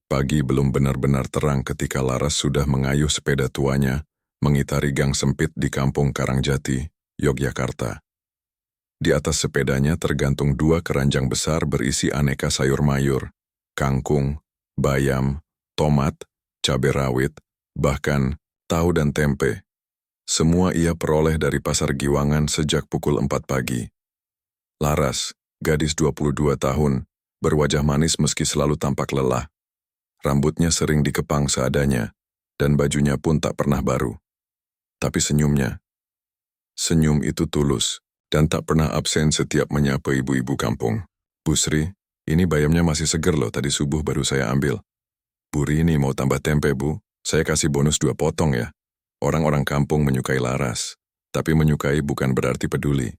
Pagi belum benar-benar terang ketika Laras sudah mengayuh sepeda tuanya, mengitari gang sempit di kampung Karangjati, Yogyakarta. Di atas sepedanya tergantung dua keranjang besar berisi aneka sayur mayur, kangkung, bayam, tomat, cabai rawit, bahkan tahu dan tempe. Semua ia peroleh dari pasar Giwangan sejak pukul 4 pagi. Laras, gadis 22 tahun, berwajah manis meski selalu tampak lelah. Rambutnya sering dikepang seadanya, dan bajunya pun tak pernah baru. Tapi senyum itu tulus, dan tak pernah absen setiap menyapa ibu-ibu kampung. "Bu Sri, ini bayamnya masih seger loh, tadi subuh baru saya ambil." "Bu Rini mau tambah tempe, Bu? Saya kasih bonus 2 potong ya." Orang-orang kampung menyukai Laras, tapi menyukai bukan berarti peduli.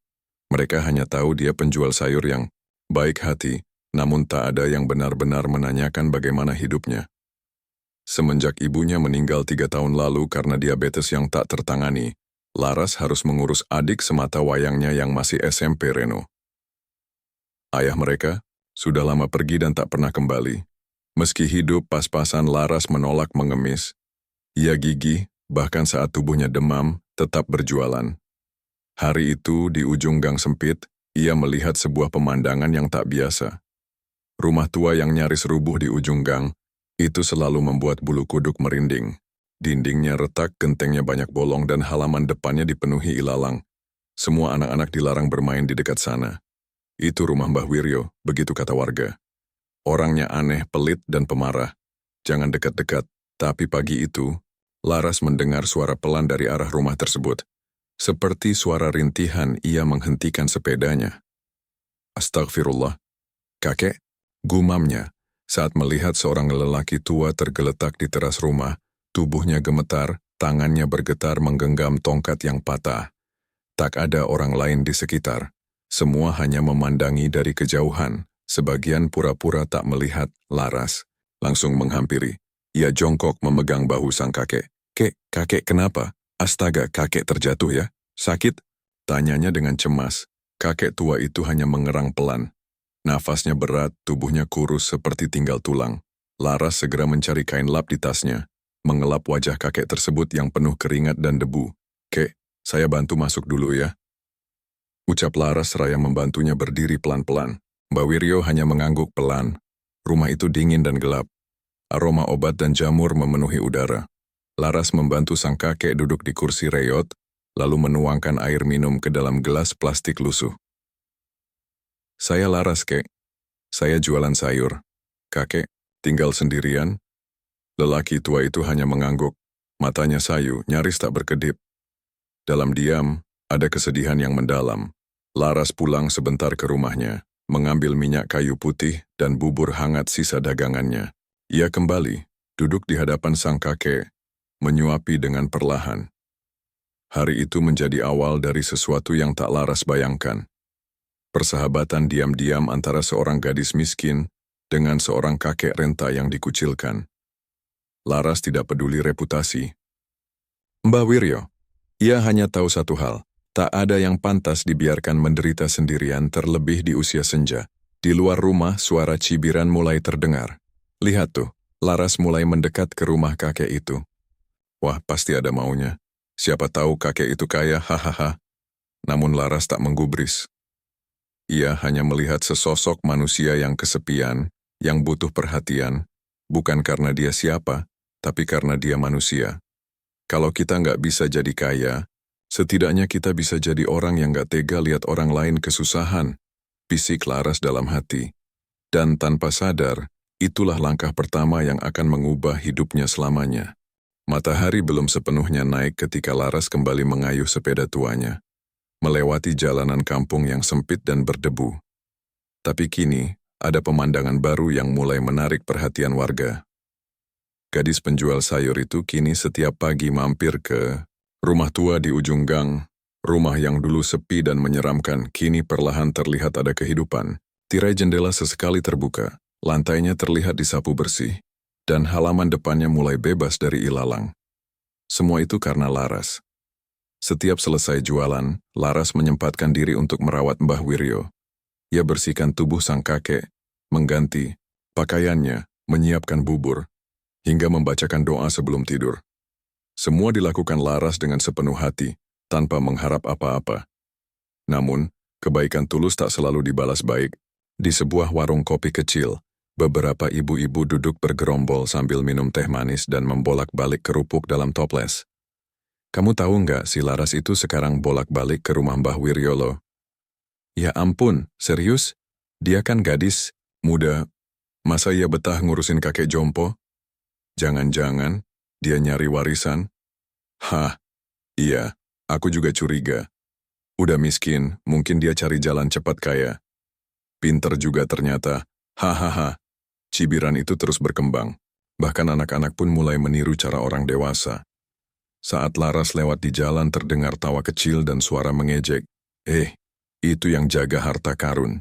Mereka hanya tahu dia penjual sayur yang baik hati, namun tak ada yang benar-benar menanyakan bagaimana hidupnya. Semenjak ibunya meninggal 3 tahun lalu karena diabetes yang tak tertangani, Laras harus mengurus adik semata wayangnya yang masih SMP Reno. Ayah mereka sudah lama pergi dan tak pernah kembali. Meski hidup pas-pasan, Laras menolak mengemis. Ia gigih, bahkan saat tubuhnya demam, tetap berjualan. Hari itu di ujung gang sempit, ia melihat sebuah pemandangan yang tak biasa. Rumah tua yang nyaris rubuh di ujung gang, itu selalu membuat bulu kuduk merinding. Dindingnya retak, gentengnya banyak bolong dan halaman depannya dipenuhi ilalang. Semua anak-anak dilarang bermain di dekat sana. Itu rumah Mbah Wiryo, begitu kata warga. Orangnya aneh, pelit dan pemarah. Jangan dekat-dekat, tapi pagi itu, Laras mendengar suara pelan dari arah rumah tersebut. Seperti suara rintihan, ia menghentikan sepedanya. "Astagfirullah, kakek," gumamnya, saat melihat seorang lelaki tua tergeletak di teras rumah. Tubuhnya gemetar, tangannya bergetar menggenggam tongkat yang patah. Tak ada orang lain di sekitar. Semua hanya memandangi dari kejauhan. Sebagian pura-pura tak melihat. Laras langsung menghampiri. Ia jongkok memegang bahu sang kakek. Kakek kenapa? Astaga, kakek terjatuh ya? Sakit?" Tanyanya dengan cemas. Kakek tua itu hanya mengerang pelan. Nafasnya berat, tubuhnya kurus seperti tinggal tulang. Laras segera mencari kain lap di tasnya, mengelap wajah kakek tersebut yang penuh keringat dan debu. "Kek, saya bantu masuk dulu ya," ucap Laras seraya membantunya berdiri pelan-pelan. Mbak Wiryo hanya mengangguk pelan. Rumah itu dingin dan gelap. Aroma obat dan jamur memenuhi udara. Laras membantu sang kakek duduk di kursi reyot, lalu menuangkan air minum ke dalam gelas plastik lusuh. "Saya Laras, kek. Saya jualan sayur. Kakek, tinggal sendirian?" Lelaki tua itu hanya mengangguk. Matanya sayu, nyaris tak berkedip. Dalam diam, ada kesedihan yang mendalam. Laras pulang sebentar ke rumahnya, mengambil minyak kayu putih dan bubur hangat sisa dagangannya. Ia kembali, duduk di hadapan sang kakek, menyuapi dengan perlahan. Hari itu menjadi awal dari sesuatu yang tak Laras bayangkan. Persahabatan diam-diam antara seorang gadis miskin dengan seorang kakek renta yang dikucilkan. Laras tidak peduli reputasi. Mbah Wiryo, ia hanya tahu satu hal. Tak ada yang pantas dibiarkan menderita sendirian, terlebih di usia senja. Di luar rumah, suara cibiran mulai terdengar. Lihat tuh, Laras mulai mendekat ke rumah kakek itu. Wah, pasti ada maunya. Siapa tahu kakek itu kaya, hahaha. Namun Laras tak menggubris. Ia hanya melihat sesosok manusia yang kesepian, yang butuh perhatian, bukan karena dia siapa, tapi karena dia manusia. Kalau kita nggak bisa jadi kaya, setidaknya kita bisa jadi orang yang nggak tega lihat orang lain kesusahan, bisik Laras dalam hati. Dan tanpa sadar, itulah langkah pertama yang akan mengubah hidupnya selamanya. Matahari belum sepenuhnya naik ketika Laras kembali mengayuh sepeda tuanya, melewati jalanan kampung yang sempit dan berdebu. Tapi kini, ada pemandangan baru yang mulai menarik perhatian warga. Gadis penjual sayur itu kini setiap pagi mampir ke rumah tua di ujung gang. Rumah yang dulu sepi dan menyeramkan, kini perlahan terlihat ada kehidupan. Tirai jendela sesekali terbuka, lantainya terlihat disapu bersih, dan halaman depannya mulai bebas dari ilalang. Semua itu karena Laras. Setiap selesai jualan, Laras menyempatkan diri untuk merawat Mbah Wiryo. Ia bersihkan tubuh sang kakek, mengganti pakaiannya, menyiapkan bubur, hingga membacakan doa sebelum tidur. Semua dilakukan Laras dengan sepenuh hati, tanpa mengharap apa-apa. Namun, kebaikan tulus tak selalu dibalas baik. Di sebuah warung kopi kecil, beberapa ibu-ibu duduk bergerombol sambil minum teh manis dan membolak-balik kerupuk dalam toples. Kamu tahu nggak si Laras itu sekarang bolak-balik ke rumah Mbah Wiryo loh? Ya ampun, serius? Dia kan gadis, muda. Masa ia betah ngurusin kakek jompo? Jangan-jangan dia nyari warisan? Hah, iya, aku juga curiga. Udah miskin, mungkin dia cari jalan cepat kaya. Pinter juga ternyata. Hahaha. Cibiran itu terus berkembang. Bahkan anak-anak pun mulai meniru cara orang dewasa. Saat Laras lewat di jalan terdengar tawa kecil dan suara mengejek. Itu yang jaga harta karun.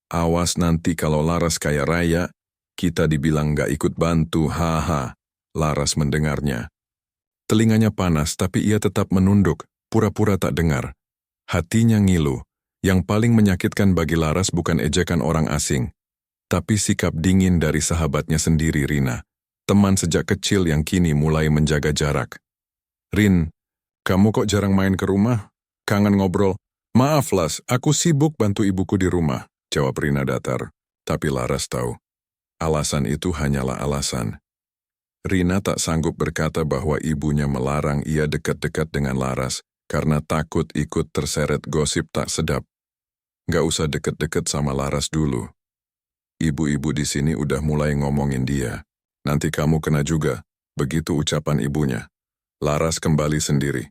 Awas nanti kalau Laras kaya raya, kita dibilang gak ikut bantu, haha. Laras mendengarnya. Telinganya panas tapi ia tetap menunduk, pura-pura tak dengar. Hatinya ngilu. Yang paling menyakitkan bagi Laras bukan ejekan orang asing, tapi sikap dingin dari sahabatnya sendiri, Rina. Teman sejak kecil yang kini mulai menjaga jarak. Rin, kamu kok jarang main ke rumah? Kangen ngobrol? Maaf Las, aku sibuk bantu ibuku di rumah, jawab Rina datar. Tapi Laras tahu, alasan itu hanyalah alasan. Rina tak sanggup berkata bahwa ibunya melarang ia dekat-dekat dengan Laras karena takut ikut terseret gosip tak sedap. Nggak usah deket-deket sama Laras dulu. Ibu-ibu di sini udah mulai ngomongin dia. Nanti kamu kena juga, begitu ucapan ibunya. Laras kembali sendiri.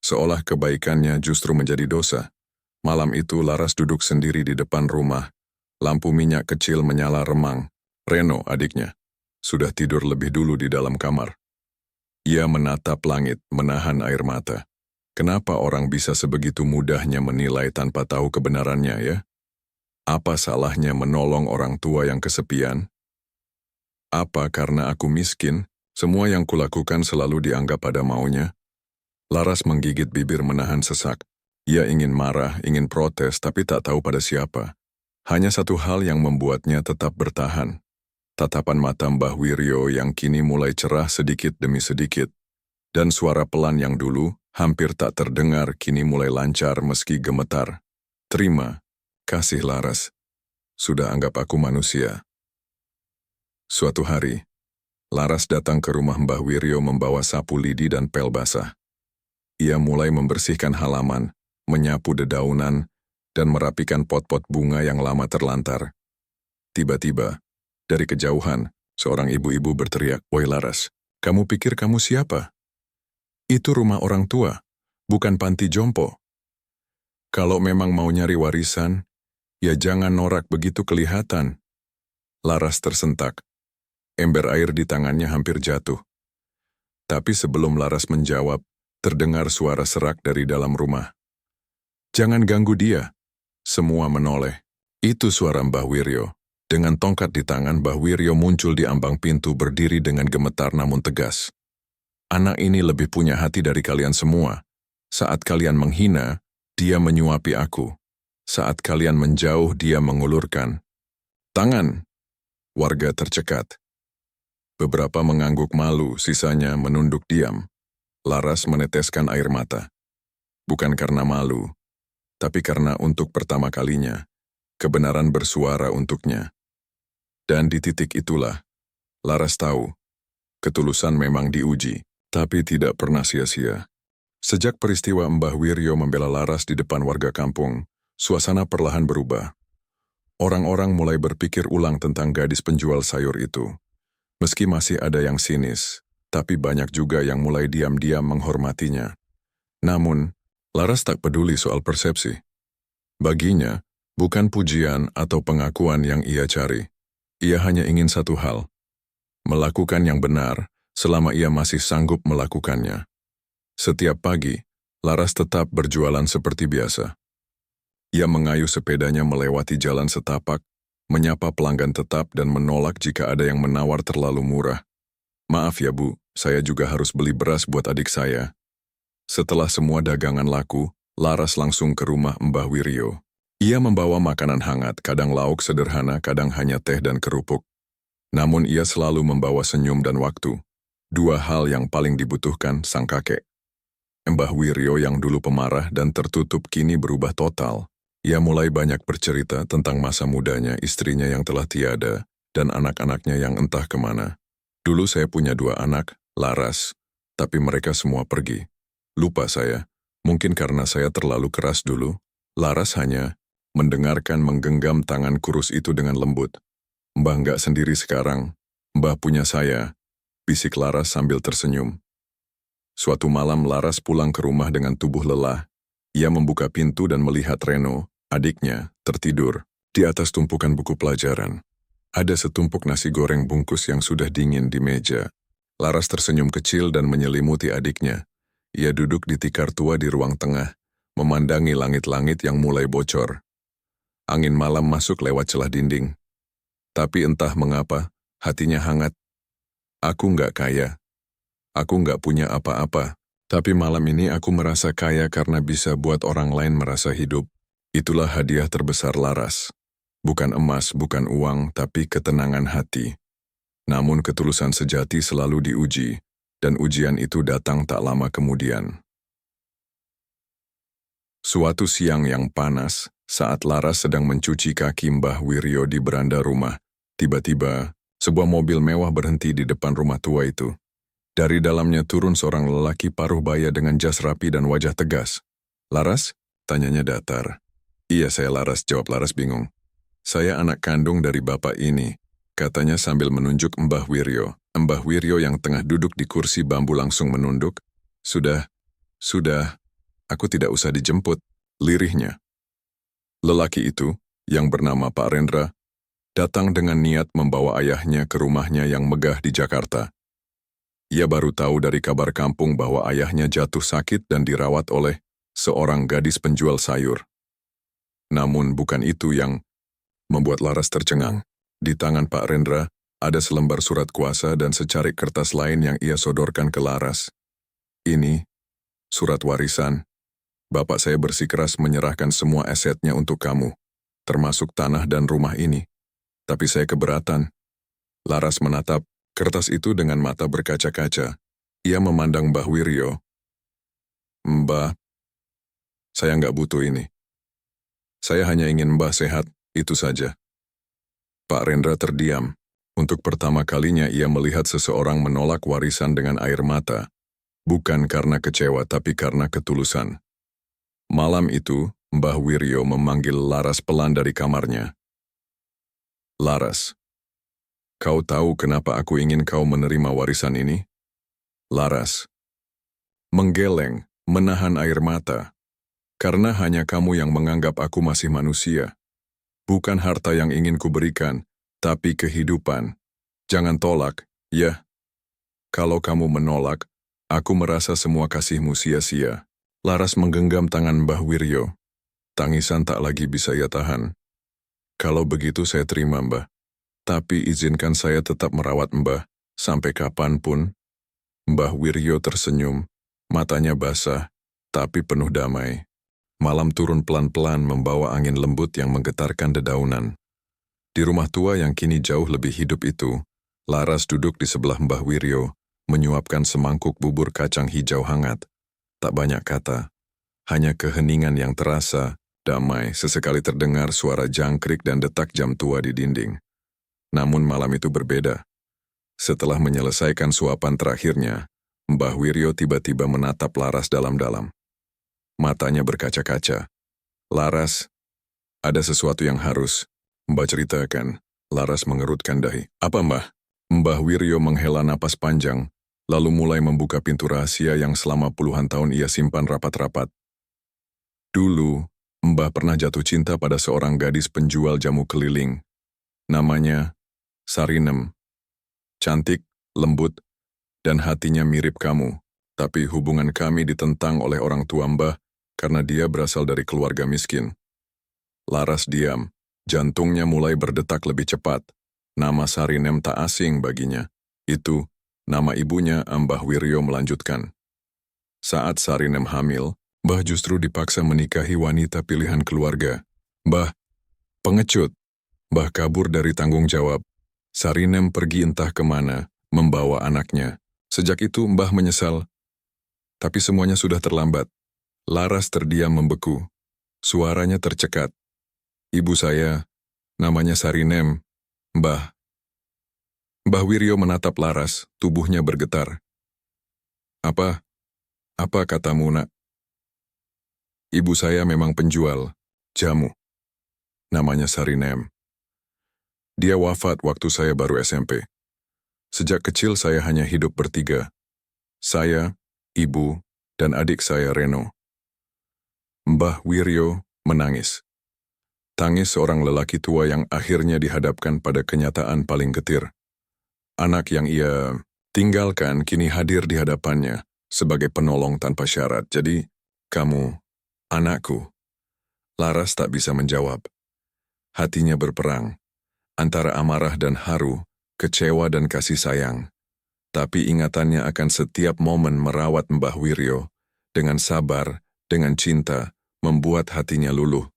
Seolah kebaikannya justru menjadi dosa. Malam itu Laras duduk sendiri di depan rumah. Lampu minyak kecil menyala remang. Reno, adiknya, sudah tidur lebih dulu di dalam kamar. Ia menatap langit, menahan air mata. Kenapa orang bisa sebegitu mudahnya menilai tanpa tahu kebenarannya ya? Apa salahnya menolong orang tua yang kesepian? Apa karena aku miskin, semua yang kulakukan selalu dianggap pada maunya? Laras menggigit bibir menahan sesak. Ia ingin marah, ingin protes, tapi tak tahu pada siapa. Hanya satu hal yang membuatnya tetap bertahan. Tatapan mata Mbah Wiryo yang kini mulai cerah sedikit demi sedikit. Dan suara pelan yang dulu hampir tak terdengar kini mulai lancar meski gemetar. Terima kasih Laras. Sudah anggap aku manusia. Suatu hari, Laras datang ke rumah Mbah Wiryo membawa sapu lidi dan pel basah. Ia mulai membersihkan halaman, menyapu dedaunan, dan merapikan pot-pot bunga yang lama terlantar. Tiba-tiba, dari kejauhan, seorang ibu-ibu berteriak, "Woi Laras, kamu pikir kamu siapa? Itu rumah orang tua, bukan panti jompo. Kalau memang mau nyari warisan, ya jangan norak begitu kelihatan." Laras tersentak. Ember air di tangannya hampir jatuh. Tapi sebelum Laras menjawab, terdengar suara serak dari dalam rumah. "Jangan ganggu dia." Semua menoleh. Itu suara Mbah Wiryo. Dengan tongkat di tangan, Mbah Wiryo muncul di ambang pintu berdiri dengan gemetar namun tegas. "Anak ini lebih punya hati dari kalian semua. Saat kalian menghina, dia menyuapi aku. Saat kalian menjauh, dia mengulurkan tangan." Warga tercekat. Beberapa mengangguk malu, sisanya menunduk diam. Laras meneteskan air mata. Bukan karena malu, tapi karena untuk pertama kalinya, kebenaran bersuara untuknya. Dan di titik itulah, Laras tahu, ketulusan memang diuji, tapi tidak pernah sia-sia. Sejak peristiwa Mbah Wiryo membela Laras di depan warga kampung, suasana perlahan berubah. Orang-orang mulai berpikir ulang tentang gadis penjual sayur itu. Meski masih ada yang sinis, tapi banyak juga yang mulai diam-diam menghormatinya. Namun, Laras tak peduli soal persepsi. Baginya, bukan pujian atau pengakuan yang ia cari. Ia hanya ingin satu hal, melakukan yang benar selama ia masih sanggup melakukannya. Setiap pagi, Laras tetap berjualan seperti biasa. Ia mengayuh sepedanya melewati jalan setapak, menyapa pelanggan tetap dan menolak jika ada yang menawar terlalu murah. "Maaf ya Bu, saya juga harus beli beras buat adik saya." Setelah semua dagangan laku, Laras langsung ke rumah Mbah Wiryo. Ia membawa makanan hangat, kadang lauk sederhana, kadang hanya teh dan kerupuk. Namun ia selalu membawa senyum dan waktu. Dua hal yang paling dibutuhkan sang kakek. Mbah Wiryo yang dulu pemarah dan tertutup kini berubah total. Ia mulai banyak bercerita tentang masa mudanya, istrinya yang telah tiada, dan anak-anaknya yang entah kemana. Dulu saya punya dua anak, Laras, tapi mereka semua pergi. Lupa saya, mungkin karena saya terlalu keras dulu. Laras hanya mendengarkan menggenggam tangan kurus itu dengan lembut. Mbah nggak sendiri sekarang, Mbah punya saya, bisik Laras sambil tersenyum. Suatu malam Laras pulang ke rumah dengan tubuh lelah. Ia membuka pintu dan melihat Reno, adiknya, tertidur di atas tumpukan buku pelajaran. Ada setumpuk nasi goreng bungkus yang sudah dingin di meja. Laras tersenyum kecil dan menyelimuti adiknya. Ia duduk di tikar tua di ruang tengah, memandangi langit-langit yang mulai bocor. Angin malam masuk lewat celah dinding. Tapi entah mengapa, hatinya hangat. Aku nggak kaya. Aku nggak punya apa-apa. Tapi malam ini aku merasa kaya karena bisa buat orang lain merasa hidup. Itulah hadiah terbesar Laras. Bukan emas, bukan uang, tapi ketenangan hati. Namun ketulusan sejati selalu diuji, dan ujian itu datang tak lama kemudian. Suatu siang yang panas, saat Laras sedang mencuci kaki Mbah Wiryo di beranda rumah, tiba-tiba, sebuah mobil mewah berhenti di depan rumah tua itu. Dari dalamnya turun seorang lelaki paruh baya dengan jas rapi dan wajah tegas. "Laras?" tanyanya datar. "Iya, saya Laras," jawab Laras bingung. "Saya anak kandung dari bapak ini," katanya sambil menunjuk Mbah Wiryo. Mbah Wiryo yang tengah duduk di kursi bambu langsung menunduk. Sudah, aku tidak usah dijemput," lirihnya. Lelaki itu, yang bernama Pak Rendra, datang dengan niat membawa ayahnya ke rumahnya yang megah di Jakarta. Ia baru tahu dari kabar kampung bahwa ayahnya jatuh sakit dan dirawat oleh seorang gadis penjual sayur. Namun bukan itu yang membuat Laras tercengang. Di tangan Pak Rendra, ada selembar surat kuasa dan secarik kertas lain yang ia sodorkan ke Laras. "Ini, surat warisan. Bapak saya bersikeras menyerahkan semua asetnya untuk kamu, termasuk tanah dan rumah ini. Tapi saya keberatan." Laras menatap kertas itu dengan mata berkaca-kaca. Ia memandang Mbah Wiryo. "Mbah, saya nggak butuh ini. Saya hanya ingin Mbah sehat, itu saja." Pak Rendra terdiam. Untuk pertama kalinya ia melihat seseorang menolak warisan dengan air mata. Bukan karena kecewa tapi karena ketulusan. Malam itu, Mbah Wiryo memanggil Laras pelan dari kamarnya. "Laras, kau tahu kenapa aku ingin kau menerima warisan ini?" Laras menggeleng, menahan air mata. "Karena hanya kamu yang menganggap aku masih manusia. Bukan harta yang ingin kuberikan, tapi kehidupan. Jangan tolak, ya. Kalau kamu menolak, aku merasa semua kasihmu sia-sia." Laras menggenggam tangan Mbah Wiryo. Tangisan tak lagi bisa ia tahan. "Kalau begitu saya terima, Mbah. Tapi izinkan saya tetap merawat Mbah, sampai kapanpun." Mbah Wiryo tersenyum, matanya basah, tapi penuh damai. Malam turun pelan-pelan membawa angin lembut yang menggetarkan dedaunan. Di rumah tua yang kini jauh lebih hidup itu, Laras duduk di sebelah Mbah Wiryo, menyuapkan semangkuk bubur kacang hijau hangat. Tak banyak kata, hanya keheningan yang terasa, damai, sesekali terdengar suara jangkrik dan detak jam tua di dinding. Namun malam itu berbeda. Setelah menyelesaikan suapan terakhirnya, Mbah Wiryo tiba-tiba menatap Laras dalam-dalam. Matanya berkaca-kaca. "Laras, ada sesuatu yang harus Mbah ceritakan." Laras mengerutkan dahi. "Apa, Mbah?" Mbah Wiryo menghela napas panjang, lalu mulai membuka pintu rahasia yang selama puluhan tahun ia simpan rapat-rapat. Dulu, Mbah pernah jatuh cinta pada seorang gadis penjual jamu keliling. Namanya Sarinem. Cantik, lembut, dan hatinya mirip kamu. Tapi hubungan kami ditentang oleh orang tua Mbah karena dia berasal dari keluarga miskin. Laras diam, jantungnya mulai berdetak lebih cepat. Nama Sarinem tak asing baginya. Itu nama ibunya. Mbah Wiryo melanjutkan. Saat Sarinem hamil, Mbah justru dipaksa menikahi wanita pilihan keluarga. Mbah pengecut. Mbah kabur dari tanggung jawab. Sarinem pergi entah kemana, membawa anaknya. Sejak itu Mbah menyesal, tapi semuanya sudah terlambat. Laras terdiam membeku. Suaranya tercekat. Ibu saya, namanya Sarinem, Mbah. Mbah Wiryo menatap Laras, tubuhnya bergetar. Apa? Apa katamu, nak? Ibu saya memang penjual jamu. Namanya Sarinem. Dia wafat waktu saya baru SMP. Sejak kecil saya hanya hidup bertiga. Saya, ibu, dan adik saya Reno. Mbah Wiryo menangis. Tangis seorang lelaki tua yang akhirnya dihadapkan pada kenyataan paling getir. Anak yang ia tinggalkan kini hadir di hadapannya sebagai penolong tanpa syarat. Jadi, kamu, anakku. Laras tak bisa menjawab. Hatinya berperang, antara amarah dan haru, kecewa dan kasih sayang. Tapi ingatannya akan setiap momen merawat Mbah Wiryo, dengan sabar, dengan cinta, membuat hatinya luluh.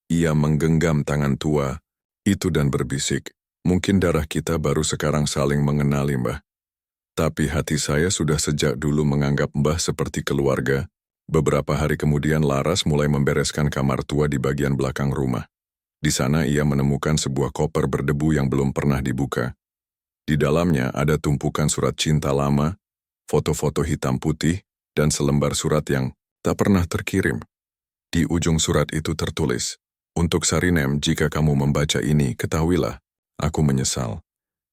Ia menggenggam tangan tua itu dan berbisik, mungkin darah kita baru sekarang saling mengenali, Mbah. Tapi hati saya sudah sejak dulu menganggap Mbah seperti keluarga. Beberapa hari kemudian Laras mulai membereskan kamar tua di bagian belakang rumah. Di sana ia menemukan sebuah koper berdebu yang belum pernah dibuka. Di dalamnya ada tumpukan surat cinta lama, foto-foto hitam putih, dan selembar surat yang tak pernah terkirim. Di ujung surat itu tertulis, "Untuk Sarinem, jika kamu membaca ini, ketahuilah, aku menyesal.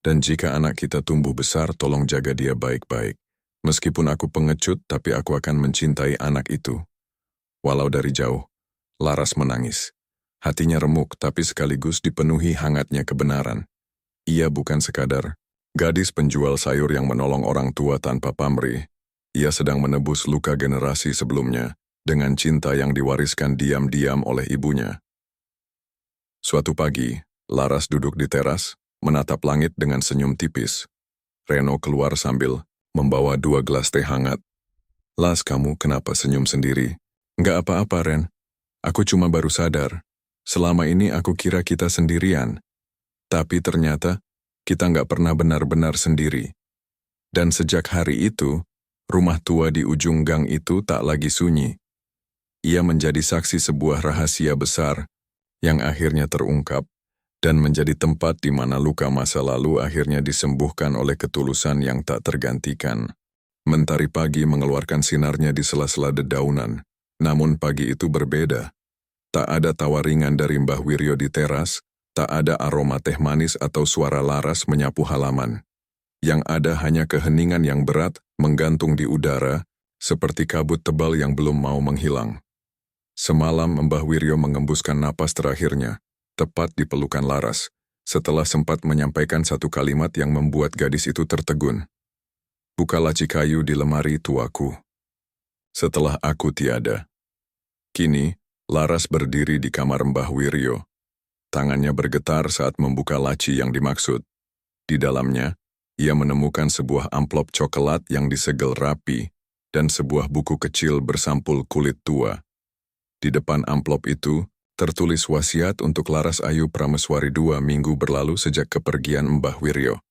Dan jika anak kita tumbuh besar, tolong jaga dia baik-baik. Meskipun aku pengecut, tapi aku akan mencintai anak itu." Walau dari jauh, Laras menangis. Hatinya remuk, tapi sekaligus dipenuhi hangatnya kebenaran. Ia bukan sekadar gadis penjual sayur yang menolong orang tua tanpa pamrih. Ia sedang menebus luka generasi sebelumnya dengan cinta yang diwariskan diam-diam oleh ibunya. Suatu pagi, Laras duduk di teras, menatap langit dengan senyum tipis. Reno keluar sambil membawa 2 gelas teh hangat. "Las, kamu kenapa senyum sendiri?" "Nggak apa-apa, Ren. Aku cuma baru sadar. Selama ini aku kira kita sendirian. Tapi ternyata kita nggak pernah benar-benar sendiri. Dan sejak hari itu, rumah tua di ujung gang itu tak lagi sunyi. Ia menjadi saksi sebuah rahasia besar yang akhirnya terungkap dan menjadi tempat di mana luka masa lalu akhirnya disembuhkan oleh ketulusan yang tak tergantikan." Mentari pagi mengeluarkan sinarnya di sela-sela dedaunan, namun pagi itu berbeda. Tak ada tawa ringan dari Mbah Wiryo di teras, tak ada aroma teh manis atau suara Laras menyapu halaman. Yang ada hanya keheningan yang berat menggantung di udara, seperti kabut tebal yang belum mau menghilang. Semalam Mbah Wiryo mengembuskan napas terakhirnya, tepat di pelukan Laras, setelah sempat menyampaikan satu kalimat yang membuat gadis itu tertegun. "Buka laci kayu di lemari tuaku. Setelah aku tiada." Kini, Laras berdiri di kamar Mbah Wiryo. Tangannya bergetar saat membuka laci yang dimaksud. Di dalamnya, ia menemukan sebuah amplop coklat yang disegel rapi dan sebuah buku kecil bersampul kulit tua. Di depan amplop itu, tertulis wasiat untuk Laras Ayu Prameswari 2 minggu berlalu sejak kepergian Mbah Wiryo.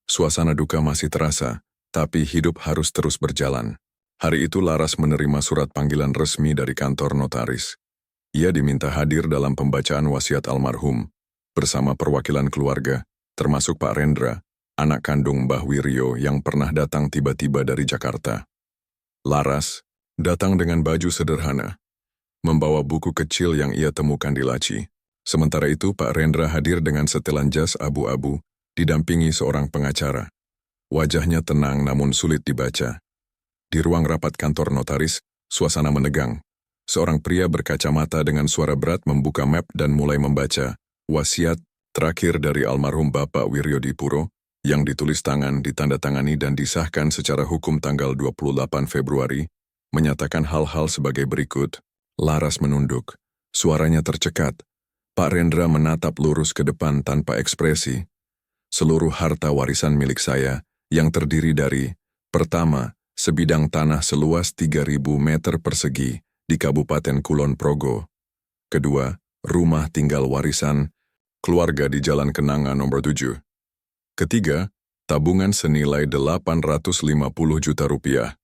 Suasana duka masih terasa, tapi hidup harus terus berjalan. Hari itu Laras menerima surat panggilan resmi dari kantor notaris. Ia diminta hadir dalam pembacaan wasiat almarhum, bersama perwakilan keluarga, termasuk Pak Rendra, anak kandung Mbah Wiryo yang pernah datang tiba-tiba dari Jakarta. Laras datang dengan baju sederhana, membawa buku kecil yang ia temukan di laci. Sementara itu Pak Rendra hadir dengan setelan jas abu-abu, didampingi seorang pengacara. Wajahnya tenang namun sulit dibaca. Di ruang rapat kantor notaris, suasana menegang. Seorang pria berkacamata dengan suara berat membuka map dan mulai membaca wasiat terakhir dari almarhum Bapak Wiryo Dipuro yang ditulis tangan, ditandatangani dan disahkan secara hukum tanggal 28 Februari, menyatakan hal-hal sebagai berikut. Laras menunduk. Suaranya tercekat. Pak Rendra menatap lurus ke depan tanpa ekspresi. "Seluruh harta warisan milik saya yang terdiri dari, pertama, sebidang tanah seluas 3.000 meter persegi di Kabupaten Kulon Progo. Kedua, rumah tinggal warisan keluarga di Jalan Kenanga nomor 7. Ketiga, tabungan senilai 850 juta rupiah.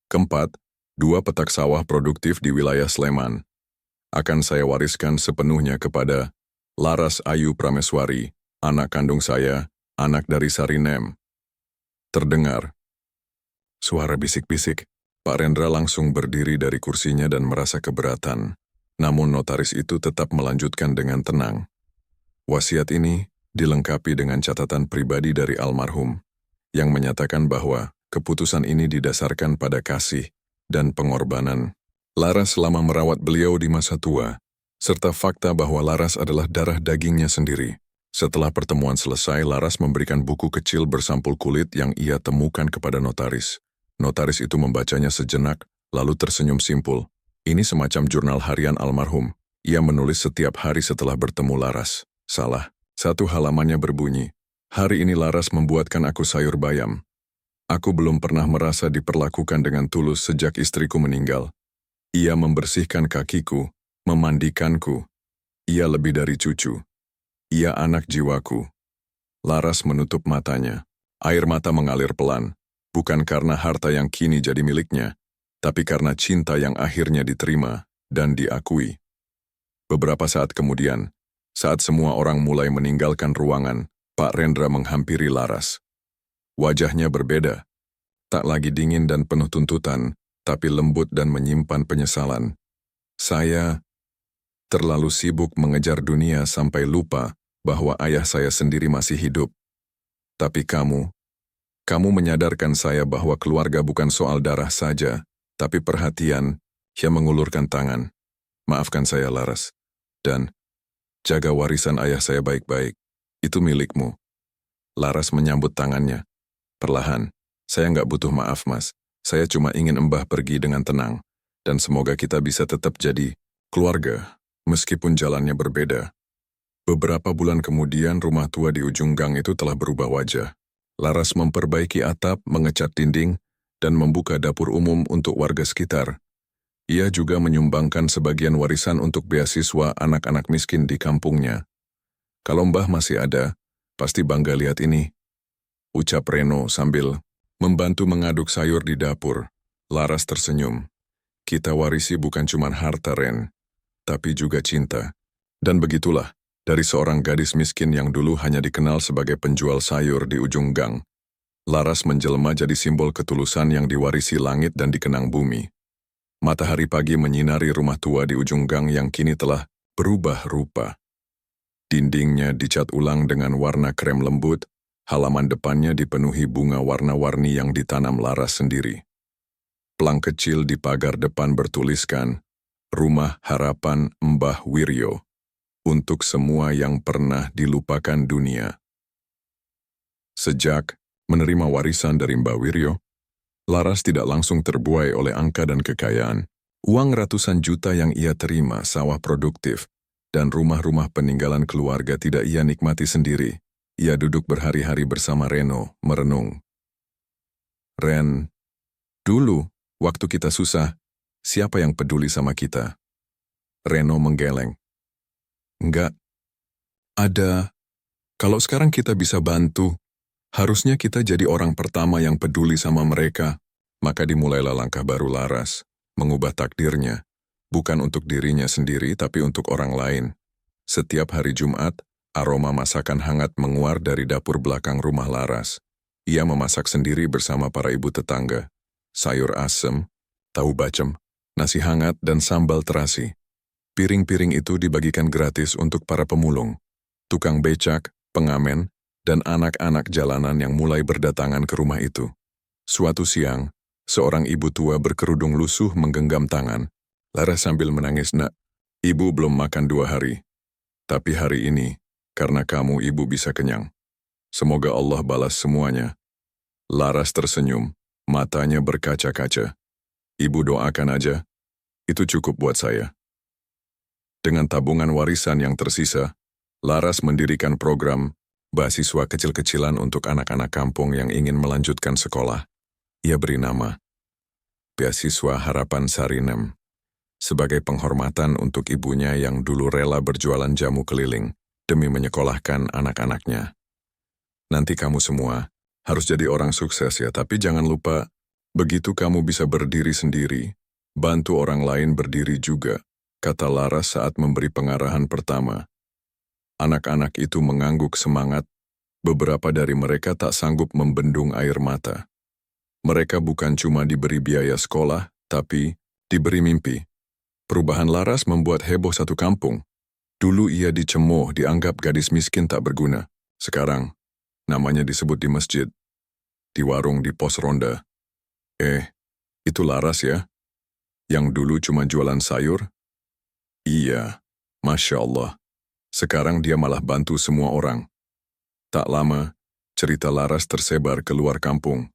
Keempat, 2 petak sawah produktif di wilayah Sleman. Akan saya wariskan sepenuhnya kepada Laras Ayu Prameswari, anak kandung saya, anak dari Sarinem. Terdengar suara bisik-bisik. Pak Rendra langsung berdiri dari kursinya dan merasa keberatan. Namun notaris itu tetap melanjutkan dengan tenang. Wasiat ini dilengkapi dengan catatan pribadi dari almarhum, yang menyatakan bahwa keputusan ini didasarkan pada kasih dan pengorbanan Laras selama merawat beliau di masa tua, serta fakta bahwa Laras adalah darah dagingnya sendiri. Setelah pertemuan selesai, Laras memberikan buku kecil bersampul kulit yang ia temukan kepada notaris. Notaris itu membacanya sejenak, lalu tersenyum simpul. Ini semacam jurnal harian almarhum. Ia menulis setiap hari setelah bertemu Laras. Salah. Satu halamannya berbunyi, "Hari ini Laras membuatkan aku sayur bayam. Aku belum pernah merasa diperlakukan dengan tulus sejak istriku meninggal. Ia membersihkan kakiku, memandikanku. Ia lebih dari cucu. Ia anak jiwaku." Laras menutup matanya. Air mata mengalir pelan. Bukan karena harta yang kini jadi miliknya, tapi karena cinta yang akhirnya diterima dan diakui. Beberapa saat kemudian, saat semua orang mulai meninggalkan ruangan, Pak Rendra menghampiri Laras. Wajahnya berbeda, tak lagi dingin dan penuh tuntutan, tapi lembut dan menyimpan penyesalan. "Saya terlalu sibuk mengejar dunia sampai lupa bahwa ayah saya sendiri masih hidup. Tapi kamu menyadarkan saya bahwa keluarga bukan soal darah saja, tapi perhatian." Ia mengulurkan tangan. "Maafkan saya, Laras. Dan jaga warisan ayah saya baik-baik. Itu milikmu." Laras menyambut tangannya. Perlahan, "Saya nggak butuh maaf, Mas. Saya cuma ingin Mbah pergi dengan tenang. Dan semoga kita bisa tetap jadi keluarga, meskipun jalannya berbeda." Beberapa bulan kemudian, rumah tua di ujung gang itu telah berubah wajah. Laras memperbaiki atap, mengecat dinding, dan membuka dapur umum untuk warga sekitar. Ia juga menyumbangkan sebagian warisan untuk beasiswa anak-anak miskin di kampungnya. "Kalau Mbah masih ada, pasti bangga lihat ini," ucap Reno sambil membantu mengaduk sayur di dapur. Laras tersenyum. "Kita warisi bukan cuma harta, Ren, tapi juga cinta." Dan begitulah, dari seorang gadis miskin yang dulu hanya dikenal sebagai penjual sayur di ujung gang, Laras menjelma jadi simbol ketulusan yang diwarisi langit dan dikenang bumi. Matahari pagi menyinari rumah tua di ujung gang yang kini telah berubah rupa. Dindingnya dicat ulang dengan warna krem lembut, halaman depannya dipenuhi bunga warna-warni yang ditanam Laras sendiri. Plang kecil di pagar depan bertuliskan, "Rumah Harapan Mbah Wiryo. Untuk semua yang pernah dilupakan dunia." Sejak menerima warisan dari Mbah Wiryo, Laras tidak langsung terbuai oleh angka dan kekayaan. Uang ratusan juta yang ia terima, sawah produktif, dan rumah-rumah peninggalan keluarga tidak ia nikmati sendiri. Ia duduk berhari-hari bersama Reno, merenung. "Ren, dulu, waktu kita susah, siapa yang peduli sama kita?" Reno menggeleng. "Enggak. Ada. Kalau sekarang kita bisa bantu, harusnya kita jadi orang pertama yang peduli sama mereka." Maka dimulailah langkah baru Laras, mengubah takdirnya, bukan untuk dirinya sendiri tapi untuk orang lain. Setiap hari Jumat, aroma masakan hangat menguar dari dapur belakang rumah Laras. Ia memasak sendiri bersama para ibu tetangga. Sayur asem, tahu bacem, nasi hangat dan sambal terasi. Piring-piring itu dibagikan gratis untuk para pemulung, tukang becak, pengamen, dan anak-anak jalanan yang mulai berdatangan ke rumah itu. Suatu siang, seorang ibu tua berkerudung lusuh menggenggam tangan. Laras sambil menangis, "Nak, ibu belum makan 2 hari. Tapi hari ini, karena kamu ibu bisa kenyang. Semoga Allah balas semuanya." Laras tersenyum, matanya berkaca-kaca. "Ibu doakan aja, itu cukup buat saya." Dengan tabungan warisan yang tersisa, Laras mendirikan program beasiswa kecil-kecilan untuk anak-anak kampung yang ingin melanjutkan sekolah. Ia beri nama Beasiswa Harapan Sarinem, sebagai penghormatan untuk ibunya yang dulu rela berjualan jamu keliling demi menyekolahkan anak-anaknya. Nanti kamu semua harus jadi orang sukses ya, tapi jangan lupa, begitu kamu bisa berdiri sendiri, bantu orang lain berdiri juga, kata Laras saat memberi pengarahan pertama. Anak-anak itu mengangguk semangat, beberapa dari mereka tak sanggup membendung air mata. Mereka bukan cuma diberi biaya sekolah, tapi diberi mimpi. Perubahan Laras membuat heboh satu kampung. Dulu ia dicemooh, dianggap gadis miskin tak berguna. Sekarang, namanya disebut di masjid, di warung, di pos ronda. Itu Laras ya? Yang dulu cuma jualan sayur? Iya, Masya Allah. Sekarang dia malah bantu semua orang. Tak lama, cerita Laras tersebar ke luar kampung.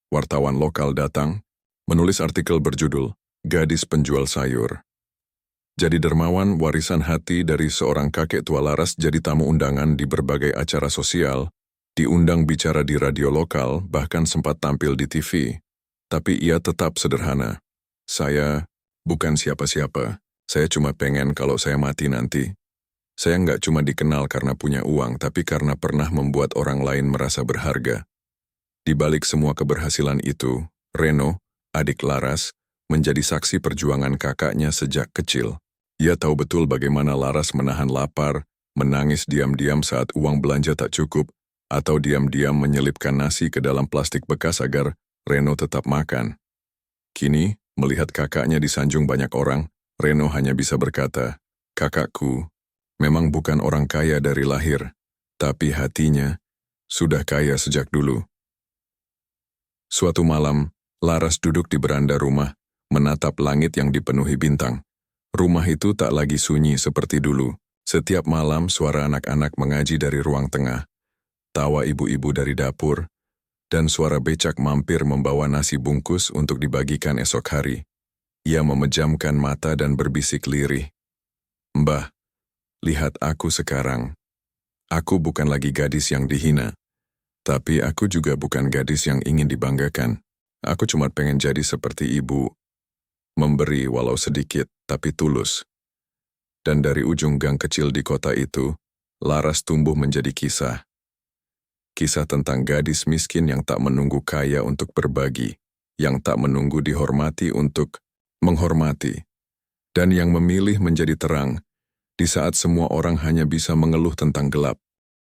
Wartawan lokal datang, menulis artikel berjudul, Gadis Penjual Sayur. Jadi dermawan, warisan hati dari seorang kakek tua Laras jadi tamu undangan di berbagai acara sosial, diundang bicara di radio lokal, bahkan sempat tampil di TV. Tapi ia tetap sederhana. Saya bukan siapa-siapa, saya cuma pengen kalau saya mati nanti. Saya nggak cuma dikenal karena punya uang, tapi karena pernah membuat orang lain merasa berharga. Di balik semua keberhasilan itu, Reno, adik Laras, menjadi saksi perjuangan kakaknya sejak kecil. Ia tahu betul bagaimana Laras menahan lapar, menangis diam-diam saat uang belanja tak cukup, atau diam-diam menyelipkan nasi ke dalam plastik bekas agar Reno tetap makan. Kini, melihat kakaknya disanjung banyak orang, Reno hanya bisa berkata, "Kakakku memang bukan orang kaya dari lahir, tapi hatinya sudah kaya sejak dulu." Suatu malam, Laras duduk di beranda rumah, menatap langit yang dipenuhi bintang. Rumah itu tak lagi sunyi seperti dulu. Setiap malam suara anak-anak mengaji dari ruang tengah, tawa ibu-ibu dari dapur, dan suara becak mampir membawa nasi bungkus untuk dibagikan esok hari. Ia memejamkan mata dan berbisik lirih. "Mbah, lihat aku sekarang. Aku bukan lagi gadis yang dihina, tapi aku juga bukan gadis yang ingin dibanggakan. Aku cuma pengen jadi seperti ibu, memberi walau sedikit, tapi tulus." Dan dari ujung gang kecil di kota itu, Laras tumbuh menjadi kisah. Kisah tentang gadis miskin yang tak menunggu kaya untuk berbagi, yang tak menunggu dihormati untuk menghormati, dan yang memilih menjadi terang di saat semua orang hanya bisa mengeluh tentang gelap.